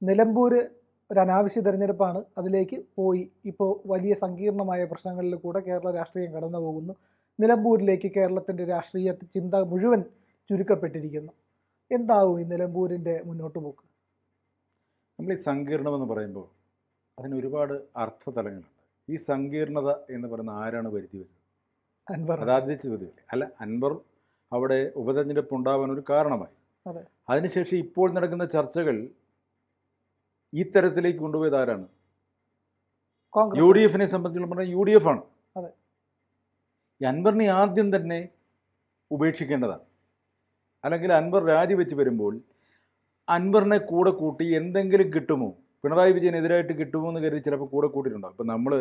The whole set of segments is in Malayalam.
നിലമ്പൂർ ഒരു അനാവശ്യ തെരഞ്ഞെടുപ്പാണ്. അതിലേക്ക് പോയി. ഇപ്പോൾ വലിയ സങ്കീർണമായ പ്രശ്നങ്ങളിൽ കൂടെ കേരള രാഷ്ട്രീയം കടന്നു പോകുന്നു. നിലമ്പൂരിലേക്ക് കേരളത്തിൻ്റെ രാഷ്ട്രീയ ചിന്ത മുഴുവൻ ചുരുക്കപ്പെട്ടിരിക്കുന്നു. എന്താവും ഈ നിലമ്പൂരിൻ്റെ മുന്നോട്ട് പോക്ക്? നമ്മൾ ഈ സങ്കീർണമെന്ന് പറയുമ്പോൾ അതിന് ഒരുപാട് അർത്ഥതലങ്ങളുണ്ട്. ഈ സങ്കീർണത എന്ന് പറയുന്ന ആരാണ് വരുത്തി വെച്ചത്? അൻവർ. അതാദ്യ ചോദ്യമല്ലേ? അല്ല, അൻവർ അവിടെ ഉപതെരഞ്ഞെടുപ്പ് ഉണ്ടാവാൻ ഒരു കാരണമായി. അതെ. അതിനുശേഷം ഇപ്പോൾ നടക്കുന്ന ചർച്ചകൾ ഈ തരത്തിലേക്ക് കൊണ്ടുപോയത് ആരാണ്? കോൺഗ്രസ്. UDF സംബന്ധിച്ചുള്ള പറഞ്ഞാൽ UDF ആണ്. അതെ. ഈ അൻവറിനെ ആദ്യം തന്നെ ഉപേക്ഷിക്കേണ്ടതാണ്. അല്ലെങ്കിൽ അൻവർ രാജിവെച്ച് വരുമ്പോൾ അൻവറിനെ കൂടെ കൂട്ടി എന്തെങ്കിലും കിട്ടുമോ, പിണറായി വിജയനെതിരായിട്ട് കിട്ടുമോ എന്ന് കരുതി ചിലപ്പോൾ കൂടെ കൂട്ടിയിട്ടുണ്ടാകും. ഇപ്പം നമ്മൾ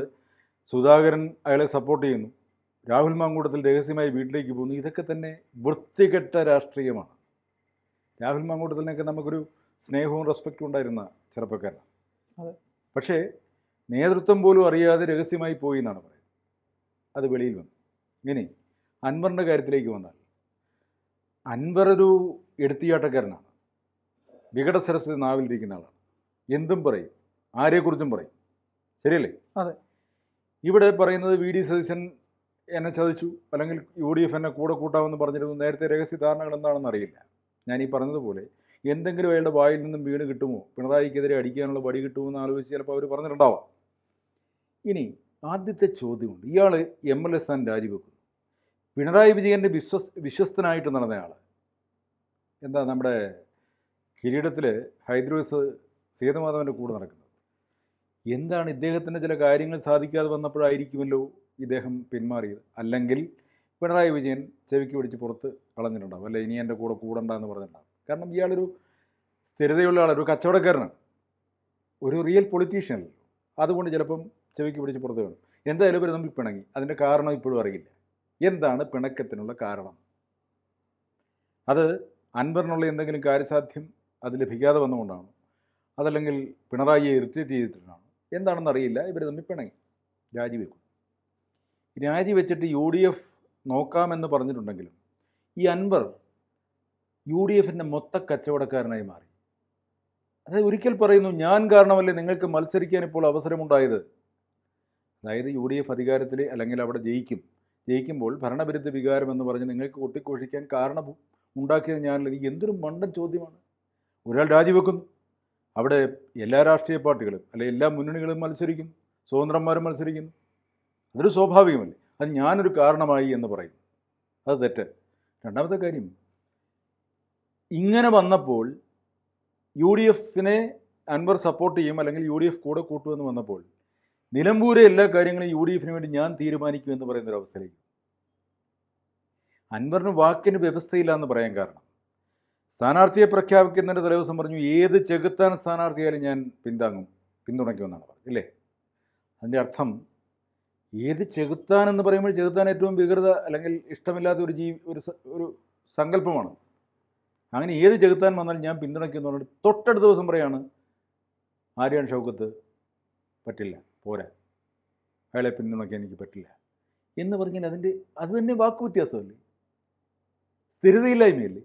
സുധാകരൻ അയാളെ സപ്പോർട്ട് ചെയ്യുന്നു, രാഹുൽ മാങ്കൂട്ടത്തിൽ രഹസ്യമായി വീട്ടിലേക്ക് പോകുന്നു. ഇതൊക്കെ തന്നെ വൃത്തികെട്ട രാഷ്ട്രീയമാണ്. രാഹുൽ മാങ്കൂട്ടത്തിനൊക്കെ നമുക്കൊരു സ്നേഹവും റെസ്പെക്റ്റും ഉണ്ടായിരുന്ന ചെറുപ്പക്കാരനാണ്. അതെ. പക്ഷേ നേതൃത്വം പോലും അറിയാതെ രഹസ്യമായി പോയി എന്നാണ് പറയുന്നത്. അത് വെളിയിൽ വന്നു. ഇനി അൻവറിൻ്റെ കാര്യത്തിലേക്ക് വന്നാൽ, അൻവർ ഒരു എടുത്തിയാട്ടക്കാരനാണ്. വികട സരസ്വതി നാവിലിരിക്കുന്ന ആളാണ്. എന്തും പറയും, ആരെക്കുറിച്ചും പറയും. ശരിയല്ലേ? അതെ. ഇവിടെ പറയുന്നത് VD സതീശൻ എന്നെ ചതിച്ചു, അല്ലെങ്കിൽ UDF എന്നെ കൂടെ കൂട്ടാമെന്ന് പറഞ്ഞിരുന്നു. നേരത്തെ രഹസ്യ ധാരണകൾ എന്താണെന്ന് അറിയില്ല. ഞാൻ ഈ പറഞ്ഞതുപോലെ എന്തെങ്കിലും അയാളുടെ വായിൽ നിന്നും വീണ് കിട്ടുമോ, പിണറായിക്കെതിരെ അടിക്കാനുള്ള വടി കിട്ടുമോ എന്ന് ആലോചിച്ച് ചിലപ്പോൾ അവർ പറഞ്ഞിട്ടുണ്ടാവാം. ഇനി ആദ്യത്തെ ചോദ്യമുണ്ട്. ഇയാൾ MLA സ്ഥാനം രാജിവെക്കുന്നു. പിണറായി വിജയൻ്റെ വിശ്വസ്തനായിട്ട് നടന്നയാൾ. എന്താ നമ്മുടെ കിരീടത്തിൽ ഹൈദ്രോസ് സീതമാധവൻ്റെ കൂടെ നടക്കുന്നത്? എന്താണ് ഇദ്ദേഹത്തിൻ്റെ ചില കാര്യങ്ങൾ സാധിക്കാതെ വന്നപ്പോഴായിരിക്കുമല്ലോ ഇദ്ദേഹം പിന്മാറിയത്. അല്ലെങ്കിൽ പിണറായി വിജയൻ ചെവിക്ക് പിടിച്ച് പുറത്ത് കളഞ്ഞിട്ടുണ്ടാവും. അല്ല, ഇനി എൻ്റെ കൂടെ കൂടണ്ട എന്ന് പറഞ്ഞിട്ടുണ്ടാവും. കാരണം ഇയാളൊരു സ്ഥിരതയുള്ള ആളാണ്, ഒരു കച്ചവടക്കാരനാണ്, ഒരു റിയൽ പൊളിറ്റീഷ്യൻ അല്ലല്ലോ. അതുകൊണ്ട് ചിലപ്പം ചെവിക്ക് പിടിച്ച് പുറത്ത് വേണം. എന്തായാലും ഇവർ തമ്മിൽ പിണങ്ങി. അതിൻ്റെ കാരണം ഇപ്പോഴും അറിയില്ല. എന്താണ് പിണക്കത്തിനുള്ള കാരണം? അത് അൻവറിനുള്ള എന്തെങ്കിലും കാര്യസാധ്യം അത് ലഭിക്കാതെ വന്നുകൊണ്ടാണ്, അതല്ലെങ്കിൽ പിണറായിയെ ഇറിറ്റേറ്റ് ചെയ്തിട്ടാണ്, എന്താണെന്ന് അറിയില്ല. ഇവർ തമ്മിൽ പിണങ്ങി, രാജിവെക്കും. രാജിവെച്ചിട്ട് UDF നോക്കാമെന്ന് പറഞ്ഞിട്ടുണ്ടെങ്കിലും ഈ അൻവർ UDFൻ്റെ മൊത്ത കച്ചവടക്കാരനായി മാറി. അതായത് ഒരിക്കൽ പറയുന്നു, ഞാൻ കാരണമല്ലേ നിങ്ങൾക്ക് മത്സരിക്കാൻ ഇപ്പോൾ അവസരമുണ്ടായത്. അതായത് UDF അധികാരത്തിൽ അല്ലെങ്കിൽ അവിടെ ജയിക്കുമ്പോൾ ഭരണവിരുദ്ധ വികാരം എന്ന് പറഞ്ഞ് നിങ്ങൾക്ക് കൊട്ടിഘോഷിക്കാൻ കാരണം ഉണ്ടാക്കിയത് ഞാനല്ല. ഇത് എന്തൊരു മണ്ടൻ ചോദ്യമാണ്. ഒരാൾ രാജിവെക്കുന്നു, അവിടെ എല്ലാ രാഷ്ട്രീയ പാർട്ടികളും അല്ലെങ്കിൽ എല്ലാ മുന്നണികളും മത്സരിക്കുന്നു, സ്വതന്ത്രന്മാരും മത്സരിക്കുന്നു. അതൊരു സ്വാഭാവികമല്ലേ. അത് ഞാനൊരു കാരണമായി എന്ന് പറയും. അത് തെറ്റ്. രണ്ടാമത്തെ കാര്യം, ഇങ്ങനെ വന്നപ്പോൾ UDFനെ അൻവർ സപ്പോർട്ട് ചെയ്യും, അല്ലെങ്കിൽ UDF കൂടെ കൂട്ടുമെന്ന് വന്നപ്പോൾ നിലമ്പൂരെ എല്ലാ കാര്യങ്ങളും UDFന് വേണ്ടി ഞാൻ തീരുമാനിക്കുമെന്ന് പറയുന്നൊരവസ്ഥയിലേക്ക് അൻവറിന് വാക്കിന് വ്യവസ്ഥയില്ല എന്ന് പറയാൻ കാരണം, സ്ഥാനാർത്ഥിയെ പ്രഖ്യാപിക്കുന്നതിൻ്റെ തലേദിവസം പറഞ്ഞു ഏത് ചെകുത്താൻ സ്ഥാനാർത്ഥിയായാലും ഞാൻ പിന്തുണയ്ക്കുമെന്നാണ് പറഞ്ഞത്. ഇല്ലേ? അതിൻ്റെ അർത്ഥം ഏത് ചെകുത്താൻ എന്ന് പറയുമ്പോൾ ചെകുത്താൻ ഏറ്റവും വികൃത അല്ലെങ്കിൽ ഇഷ്ടമില്ലാത്ത ഒരു സങ്കല്പമാണ്. അങ്ങനെ ഏത് ചെകുത്താൻ വന്നാലും ഞാൻ പിന്തുണയ്ക്കുമെന്ന് പറഞ്ഞിട്ട് തൊട്ടടുത്ത ദിവസം പറയാണ് ആര്യാൺ ഷൗക്കത്ത് പറ്റില്ല, പോരാ, അയാളെ പിന്തുണയ്ക്കാൻ എനിക്ക് പറ്റില്ല എന്ന് പറഞ്ഞാൽ അത് തന്നെ വാക്ക് വ്യത്യാസമല്ലേ, സ്ഥിരതയില്ലായ്മയല്ലേ?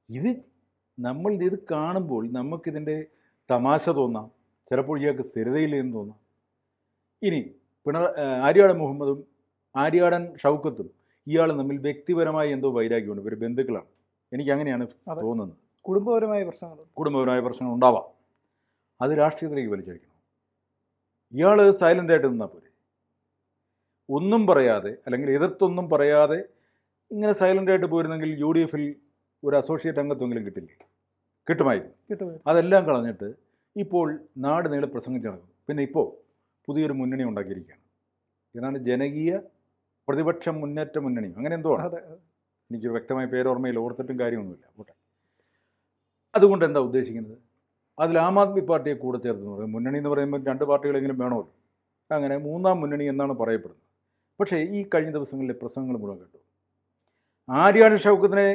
ഇത് കാണുമ്പോൾ നമുക്കിതിൻ്റെ തമാശ തോന്നാം, ചിലപ്പോൾ ഇയാൾക്ക് സ്ഥിരതയില്ലെന്ന് തോന്നാം. ഇനി ആര്യാടൻ മുഹമ്മദും ആര്യാടൻ ഷൗക്കത്തും ഇയാൾ തമ്മിൽ വ്യക്തിപരമായ എന്തോ വൈരാഗ്യമുണ്ട്. ഇവർ ബന്ധുക്കളാണ്. എനിക്ക് അങ്ങനെയാണ് തോന്നുന്നത്. കുടുംബപരമായ പ്രശ്നങ്ങൾ ഉണ്ടാവാം. അത് രാഷ്ട്രീയത്തിലേക്ക് വലിച്ചഴിക്കണം. ഇയാൾ സൈലൻ്റായിട്ട് നിന്നാൽ പോരെ, ഒന്നും പറയാതെ അല്ലെങ്കിൽ എതിർത്തൊന്നും പറയാതെ ഇങ്ങനെ സൈലൻ്റായിട്ട് പോയിരുന്നെങ്കിൽ UDFൽ ഒരു അസോസിയേറ്റ് അംഗത്വമെങ്കിലും കിട്ടുമായിരുന്നു. അതെല്ലാം കളഞ്ഞിട്ട് ഇപ്പോൾ നാട് നീളെ പ്രസംഗിച്ച് നടക്കും. പിന്നെ ഇപ്പോൾ പുതിയൊരു മുന്നണി ഉണ്ടാക്കിയിരിക്കുകയാണ്. ഏതാണ് ജനകീയ പ്രതിപക്ഷ മുന്നേറ്റ മുന്നണി, അങ്ങനെ എന്തോ ആണ്. എനിക്ക് വ്യക്തമായ പേരോർമ്മയിൽ ഓർത്തിട്ടും കാര്യമൊന്നുമില്ല. പോട്ടെ. അതുകൊണ്ട് എന്താ ഉദ്ദേശിക്കുന്നത്? അതിൽ ആം ആദ്മി പാർട്ടിയെ കൂടെ ചേർത്ത് പറയും. മുന്നണി എന്ന് പറയുമ്പോൾ 2 പാർട്ടികളെങ്കിലും വേണമല്ലോ. അങ്ങനെ 3ാം മുന്നണി എന്നാണ് പറയപ്പെടുന്നത്. പക്ഷേ ഈ കഴിഞ്ഞ ദിവസങ്ങളിലെ പ്രസംഗങ്ങൾ മുഴുവൻ കേട്ടു. ആര്യാൺ ഷൗക്കത്തിനെ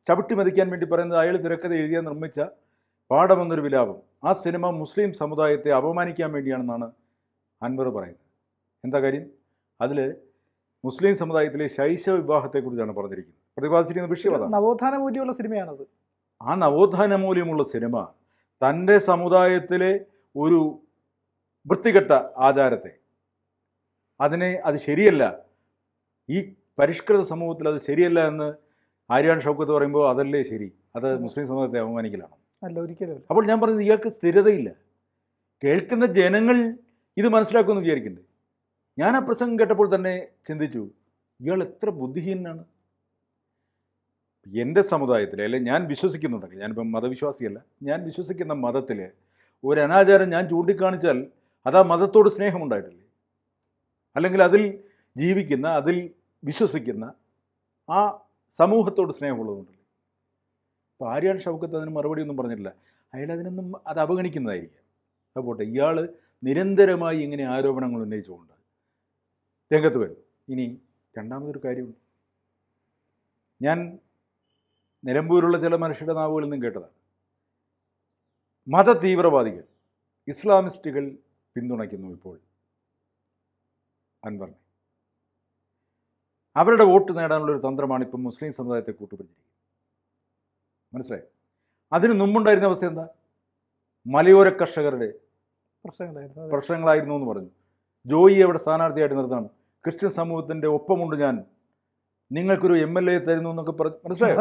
ചവിട്ടി മതിക്കാൻ വേണ്ടി പറയുന്നത് അയാൾ തിരക്കഥ എഴുതിയ നിർമ്മിച്ച പാഠമെന്നൊരു വിലാപം, ആ സിനിമ മുസ്ലിം സമുദായത്തെ അപമാനിക്കാൻ വേണ്ടിയാണെന്നാണ് അൻവർ പറയുന്നത്. എന്താ കാര്യം? അതിൽ മുസ്ലിം സമുദായത്തിലെ ശൈശവ വിവാഹത്തെക്കുറിച്ചാണ് പറഞ്ഞിരിക്കുന്നത്. പ്രതിപാദിച്ചിരിക്കുന്ന വിഷയം അതാണ്. നവോത്ഥാന മൂല്യമുള്ള സിനിമയാണത്. ആ നവോത്ഥാന മൂല്യമുള്ള സിനിമ തൻ്റെ സമുദായത്തിലെ ഒരു വൃത്തികെട്ട ആചാരത്തെ അത് ശരിയല്ല, ഈ പരിഷ്കൃത സമൂഹത്തിൽ അത് ശരിയല്ല എന്ന് ആര്യാൺ ഷൗക്കത്ത് പറയുമ്പോൾ അതല്ലേ ശരി, അത് മുസ്ലിം സമൂഹത്തെ അവമാനിക്കലാണ്. അല്ല, ഒരിക്കലും. അപ്പോൾ ഞാൻ പറയുന്നത് ഇയാൾക്ക് സ്ഥിരതയില്ല. കേൾക്കുന്ന ജനങ്ങൾ ഇത് മനസ്സിലാക്കുമെന്ന് വിചാരിക്കുന്നുണ്ട്. ഞാൻ ആ പ്രസംഗം കേട്ടപ്പോൾ തന്നെ ചിന്തിച്ചു, ഇയാൾ എത്ര ബുദ്ധിഹീനനാണ്. എൻ്റെ സമുദായത്തിൽ, അല്ലെങ്കിൽ ഞാൻ വിശ്വസിക്കുന്നുണ്ടെങ്കിൽ, ഞാനിപ്പം മതവിശ്വാസിയല്ല, ഞാൻ വിശ്വസിക്കുന്ന മതത്തിൽ ഒരു അനാചാരം ഞാൻ ചൂണ്ടിക്കാണിച്ചാൽ അത് ആ മതത്തോട് സ്നേഹമുണ്ടായിട്ടില്ലേ, അല്ലെങ്കിൽ അതിൽ ജീവിക്കുന്ന, അതിൽ വിശ്വസിക്കുന്ന ആ സമൂഹത്തോട് സ്നേഹമുള്ളതുകൊണ്ടല്ലേ. അപ്പോൾ ആര്യാൺ ഷൗക്കത്ത് അതിന് മറുപടി ഒന്നും പറഞ്ഞിട്ടില്ല. അയാൾ അതിനൊന്നും അത് അവഗണിക്കുന്നതായിരിക്കും. അതുപോട്ടെ, ഇയാൾ നിരന്തരമായി ഇങ്ങനെ ആരോപണങ്ങൾ ഉന്നയിച്ചുകൊണ്ട് രംഗത്ത് വരും. ഇനി രണ്ടാമതൊരു കാര്യമുണ്ട്. ഞാൻ നിലമ്പൂരുള്ള ചില മനുഷ്യരുടെ നാവുകളിൽ നിന്നും കേട്ടതാണ്. മത തീവ്രവാദികൾ, ഇസ്ലാമിസ്റ്റുകൾ പിന്തുണയ്ക്കുന്നു ഇപ്പോൾ അൻവറിനെ. അവരുടെ വോട്ട് നേടാനുള്ളൊരു തന്ത്രമാണ് ഇപ്പം മുസ്ലിം സമുദായത്തെ കൂട്ടുപിടിച്ചിരിക്കുന്നത്. മനസ്സിലായി? അതിന് മുമ്പുണ്ടായിരുന്ന അവസ്ഥ എന്താ? മലയോര കർഷകരുടെ പ്രശ്നങ്ങളായിരുന്നു എന്ന് പറഞ്ഞു. ജോയി അവിടെ സ്ഥാനാർത്ഥിയായിട്ട് നിർത്തണം, ക്രിസ്ത്യൻ സമൂഹത്തിൻ്റെ ഒപ്പമുണ്ട് ഞാൻ, നിങ്ങൾക്കൊരു MLA തരുന്നു എന്നൊക്കെ പറഞ്ഞു. മനസ്സിലായോ?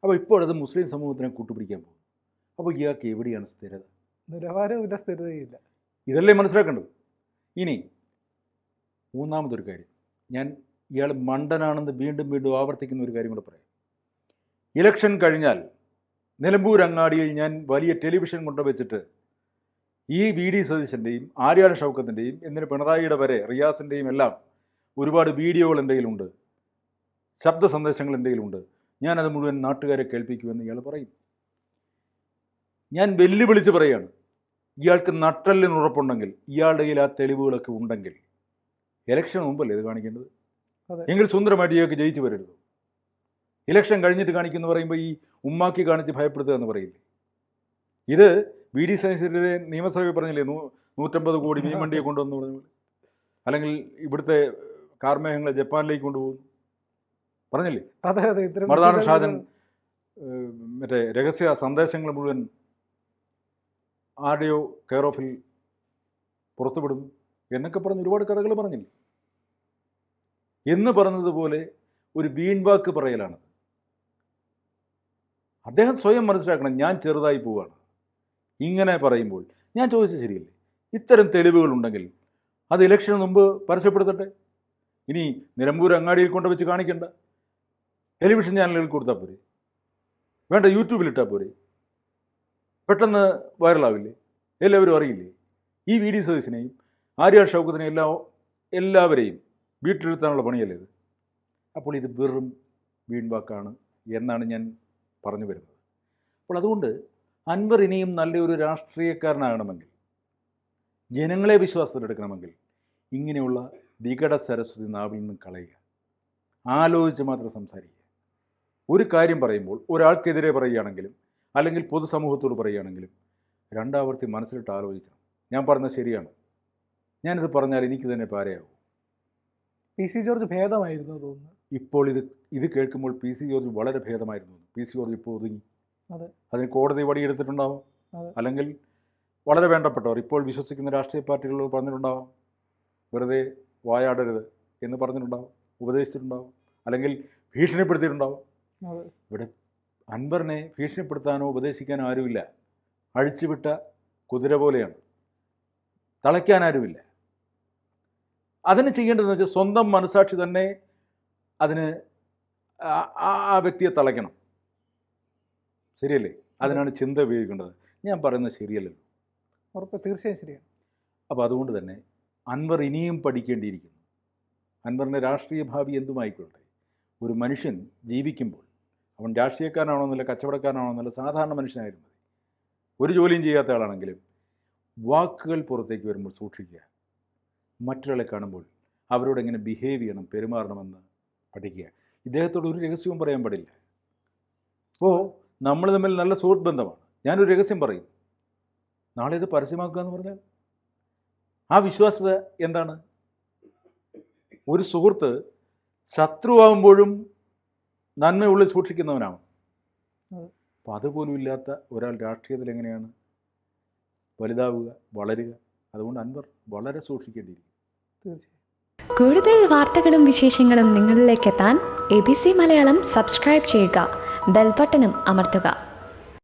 അപ്പോൾ ഇപ്പോഴത് മുസ്ലിം സമൂഹത്തിനെ കൂട്ടുപിടിക്കാൻ പോകും. അപ്പോൾ ഇയാൾക്ക് എവിടെയാണ് സ്ഥിരത? നിലവാരമില്ല, സ്ഥിരതയില്ല. ഇതല്ലേ മനസ്സിലാക്കേണ്ടത്. ഇനി മൂന്നാമതൊരു കാര്യം, ഞാൻ ഇയാൾ മണ്ടനാണെന്ന് വീണ്ടും വീണ്ടും ആവർത്തിക്കുന്ന ഒരു കാര്യം കൂടെ പറയാം. ഇലക്ഷൻ കഴിഞ്ഞാൽ നിലമ്പൂർ അങ്ങാടിയിൽ ഞാൻ വലിയ ടെലിവിഷൻ കൊണ്ടുവച്ചിട്ട് ഈ VD സതീശൻ്റെയും ആര്യാൺ ഷൗക്കത്തിൻ്റെയും എന്തിന് പിണറായിയുടെ വരെ റിയാസിൻ്റെയും എല്ലാം ഒരുപാട് വീഡിയോകൾ എന്തെങ്കിലുമുണ്ട്, ശബ്ദ സന്ദേശങ്ങൾ എന്തെങ്കിലുമുണ്ട്, ഞാനത് മുഴുവൻ നാട്ടുകാരെ കേൾപ്പിക്കുമെന്ന് ഇയാൾ പറയും. ഞാൻ വെല്ലുവിളിച്ച് പറയുകയാണ്, ഇയാൾക്ക് നട്ടെല്ലിന് ഉറപ്പുണ്ടെങ്കിൽ, ഇയാളുടെ കയ്യിൽ ആ തെളിവുകളൊക്കെ ഉണ്ടെങ്കിൽ, ഇലക്ഷൻ മുമ്പല്ലേ ഇത് കാണിക്കേണ്ടത്? എങ്കിൽ സുന്ദരമായിട്ട് ഇയാൾക്ക് ജയിച്ചു വരരുത്. ഇലക്ഷൻ കഴിഞ്ഞിട്ട് കാണിക്കുമെന്ന് പറയുമ്പോൾ ഈ ഉമ്മാക്കി കാണിച്ച് ഭയപ്പെടുത്തുക എന്ന് പറയില്ലേ? ഇത് VD സതീശൻ്റെ നിയമസഭയിൽ പറഞ്ഞില്ലേ, 150 കോടി മീൻ വണ്ടിയെ കൊണ്ടുവന്നു പറഞ്ഞു, അല്ലെങ്കിൽ ഇവിടുത്തെ കാർമേഘങ്ങളെ ജപ്പാനിലേക്ക് കൊണ്ടുപോകുന്നു പറഞ്ഞില്ലേ? മർദാന ഷാജൻ മറ്റേ രഹസ്യ സന്ദേശങ്ങൾ മുഴുവൻ ആഡിയോ കെയർ ഓഫിൽ പുറത്തുവിടുന്നു എന്നൊക്കെ പറഞ്ഞ് ഒരുപാട് കഥകൾ പറഞ്ഞില്ലേ? എന്ന് പറഞ്ഞതുപോലെ ഒരു വീൺവാക്ക് പറയലാണ്. അദ്ദേഹം സ്വയം മനസ്സിലാക്കണം, ഞാൻ ചെറുതായി പോവുകയാണ് ഇങ്ങനെ പറയുമ്പോൾ. ഞാൻ ചോദിച്ചത് ശരിയല്ലേ? ഇത്തരം തെളിവുകളുണ്ടെങ്കിൽ അത് ഇലക്ഷന് മുമ്പ് പരസ്യപ്പെടുത്തട്ടെ. ഇനി നിലമ്പൂർ അങ്ങാടിയിൽ കൊണ്ടുവച്ച് കാണിക്കേണ്ട, ടെലിവിഷൻ ചാനലുകളിൽ കൊടുത്താൽ പോരെ, വേണ്ട യൂട്യൂബിലിട്ടാൽ പോരെ, പെട്ടെന്ന് വൈറലാവില്ലേ? എല്ലാവരും അറിയില്ലേ? ഈ VD സതീശനെയും ആര്യാൺ ഷൗക്കത്തിനെയും എല്ലാവരെയും വീട്ടിലിരുത്താനുള്ള പണിയല്ലേ ഇത്? അപ്പോൾ ഇത് വെറും വീൺവാക്കാണ് എന്നാണ് ഞാൻ പറഞ്ഞു വരുന്നത്. അപ്പോൾ അതുകൊണ്ട് അൻവർ ഇനിയും നല്ലൊരു രാഷ്ട്രീയക്കാരനാകണമെങ്കിൽ, ജനങ്ങളെ വിശ്വാസത്തിലെടുക്കണമെങ്കിൽ, ഇങ്ങനെയുള്ള വികട സരസ്വതി നാവിൽ നിന്ന് കളയുക, ആലോചിച്ച് മാത്രം സംസാരിക്കുക. ഒരു കാര്യം പറയുമ്പോൾ ഒരാൾക്കെതിരെ പറയുകയാണെങ്കിലും അല്ലെങ്കിൽ പൊതുസമൂഹത്തോട് പറയുകയാണെങ്കിലും രണ്ടാവർത്തി മനസ്സിലിട്ട് ആലോചിക്കണം, ഞാൻ പറഞ്ഞത് ശരിയാണ്, ഞാനിത് പറഞ്ഞാൽ എനിക്ക് തന്നെ പാരയാവും. PC ജോർജ് ഭേദമായിരുന്നു തോന്നുന്നു. ഇപ്പോൾ ഇത് കേൾക്കുമ്പോൾ PC ജോർജ് വളരെ ഭേദമായിരുന്നു. PC ജോർജ് ഇപ്പോൾ ഒതുങ്ങി. അതിന് കോടതി വടിയെടുത്തിട്ടുണ്ടാവും, അല്ലെങ്കിൽ വളരെ വേണ്ടപ്പെട്ടവർ ഇപ്പോൾ വിശ്വസിക്കുന്ന രാഷ്ട്രീയ പാർട്ടികളോട് പറഞ്ഞിട്ടുണ്ടാവാം, വെറുതെ വായാടരുത് എന്ന് പറഞ്ഞിട്ടുണ്ടാവും, ഉപദേശിച്ചിട്ടുണ്ടാവും, അല്ലെങ്കിൽ ഭീഷണിപ്പെടുത്തിയിട്ടുണ്ടാവും. ഇവിടെ അൻവറിനെ ഭീഷണിപ്പെടുത്താനോ ഉപദേശിക്കാനോ ആരുമില്ല. അഴിച്ചുവിട്ട കുതിര പോലെയാണ്, തളയ്ക്കാൻ ആരുമില്ല. അതിന് ചെയ്യേണ്ടതെന്ന് വെച്ചാൽ സ്വന്തം മനസാക്ഷി തന്നെ അതിന് ആ വ്യക്തിയെ തളയ്ക്കണം. ശരിയല്ലേ? അതിനാണ് ചിന്ത ഉപയോഗിക്കേണ്ടത്. ഞാൻ പറയുന്നത് ശരിയല്ലല്ലോ? ഉറപ്പ്, തീർച്ചയായും ശരിയാണ്. അപ്പോൾ അതുകൊണ്ട് തന്നെ അൻവർ ഇനിയും പഠിക്കേണ്ടിയിരിക്കുന്നു. അൻവറിൻ്റെ രാഷ്ട്രീയ ഭാവി എന്തുമായിക്കൊള്ളട്ടെ, ഒരു മനുഷ്യൻ ജീവിക്കുമ്പോൾ അവൻ രാഷ്ട്രീയക്കാരനാണോന്നല്ല, കച്ചവടക്കാരനാണോന്നല്ല, സാധാരണ മനുഷ്യനായാലും മതി, ഒരു ജോലിയും ചെയ്യാത്ത ആളാണെങ്കിലും വാക്കുകൾ പുറത്തേക്ക് വരുമ്പോൾ സൂക്ഷിക്കുക. മറ്റൊരാളെ കാണുമ്പോൾ അവരോട് എങ്ങനെ ബിഹേവ് ചെയ്യണം, പെരുമാറണമെന്ന് പഠിക്കുക. ഇദ്ദേഹത്തോട് ഒരു രഹസ്യവും പറയാൻ പാടില്ല. അപ്പോൾ നമ്മൾ തമ്മിൽ നല്ല സുഹൃത്ത് ബന്ധമാണ്, ഞാനൊരു രഹസ്യം പറയും, നാളെ ഇത് പരസ്യമാക്കുക എന്ന് പറഞ്ഞാൽ ആ വിശ്വാസ്യത എന്താണ്? ഒരു സുഹൃത്ത് ശത്രുവാകുമ്പോഴും നന്മയുള്ളിൽ സൂക്ഷിക്കുന്നവനാണ്. അപ്പോൾ അതുപോലും ഇല്ലാത്ത ഒരാൾ രാഷ്ട്രീയത്തിൽ എങ്ങനെയാണ് വലുതാവുക, വളരുക? അതുകൊണ്ട് അൻവർ വളരെ സൂക്ഷിക്കേണ്ടിയിരിക്കും. തീർച്ചയായും. കൂടുതൽ വാർത്തകളും വിശേഷങ്ങളും നിങ്ങളിലേക്ക് എത്താൻ ABC മലയാളം സബ്സ്ക്രൈബ് ചെയ്യുക, ബെൽബട്ടനും അമർത്തുക.